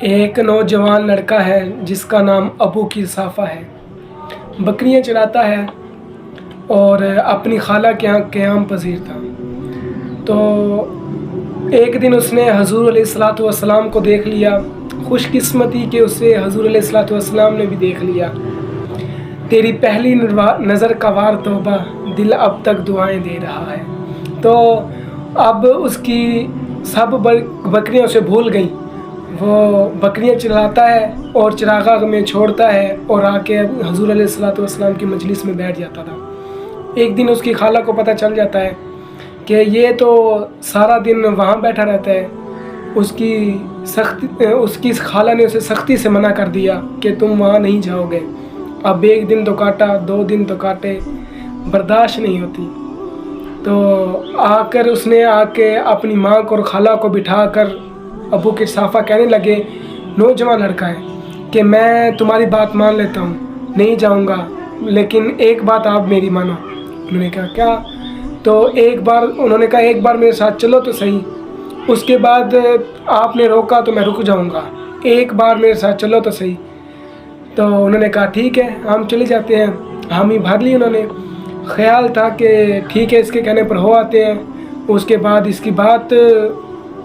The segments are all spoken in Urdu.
ایک نوجوان لڑکا ہے جس کا نام ابو قرصافہ ہے۔ بکریاں چراتا ہے اور اپنی خالہ کے یہاں قیام پذیر تھا۔ تو ایک دن اس نے حضور علیہ الصلوۃ والسلام کو دیکھ لیا۔ خوش قسمتی کہ اسے حضور علیہ الصلوۃ والسلام نے بھی دیکھ لیا۔ تیری پہلی نظر کا وار توبہ، دل اب تک دعائیں دے رہا ہے۔ تو اب اس کی سب بکریاں اسے بھول گئیں۔ وہ بکریاں چراتا ہے اور چراغاہ میں چھوڑتا ہے اور آ کے حضور علیہ الصلوۃ والسلام کی مجلس میں بیٹھ جاتا تھا۔ ایک دن اس کی خالہ کو پتہ چل جاتا ہے کہ یہ تو سارا دن وہاں بیٹھا رہتا ہے۔ اس کی خالہ نے اسے سختی سے منع کر دیا کہ تم وہاں نہیں جاؤ گے۔ اب ایک دن تو کاٹا، 2 دن تو کاٹے، برداشت نہیں ہوتی۔ تو اس نے آ کے اپنی ماں کو اور خالہ کو بٹھا کر ابو قرصافہ کہنے لگے، نوجوان لڑکا ہے، کہ میں تمہاری بات مان لیتا ہوں، نہیں جاؤں گا، لیکن ایک بات آپ میری مانو۔ انہوں نے کہا کیا؟ تو انہوں نے کہا ایک بار میرے ساتھ چلو تو صحیح، اس کے بعد آپ نے روکا تو میں رک جاؤں گا، ایک بار میرے ساتھ چلو تو صحیح۔ تو انہوں نے کہا ٹھیک ہے، ہم چلے جاتے ہیں۔ حامی بھر لی انہوں نے۔ خیال تھا کہ ٹھیک ہے، اس کے کہنے پر ہو آتے ہیں، اس کے بعد اس کی بات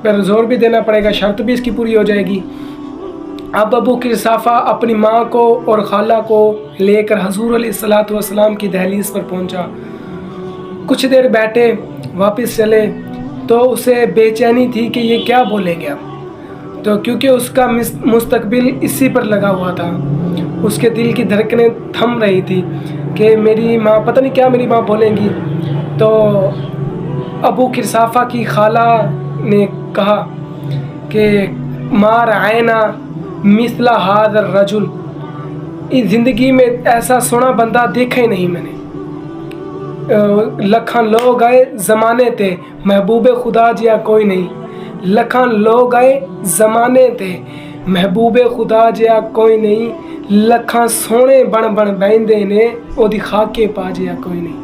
پر زور بھی دینا پڑے گا، شرط بھی اس کی پوری ہو جائے گی۔ اب ابو قرصافہ اپنی ماں کو اور خالہ کو لے کر حضور علیہ الصلوۃ والسلام کی دہلیز پر پہنچا۔ کچھ دیر بیٹھے، واپس چلے، تو اسے بے چینی تھی کہ یہ کیا بولیں گے اب، تو کیونکہ اس کا مستقبل اسی پر لگا ہوا تھا۔ اس کے دل کی دھڑکنیں تھم رہی تھی کہ میری ماں، پتہ نہیں کیا میری ماں بولیں گی۔ تو ابو قرصافہ کی خالہ نے کہا کہ ما رعینا مثل ھذا الرجل، اس زندگی میں ایسا سونا بندہ دیکھا ہی نہیں میں نے۔ لکھاں لوگ آئے زمانے تے، محبوب خدا جیا کوئی نہیں۔ لکھاں لوگ آئے زمانے تے، محبوب خدا جیا کوئی نہیں۔ لکھاں سونے بن بن بیندے نے، او دی خاکے پا جیا کوئی نہیں۔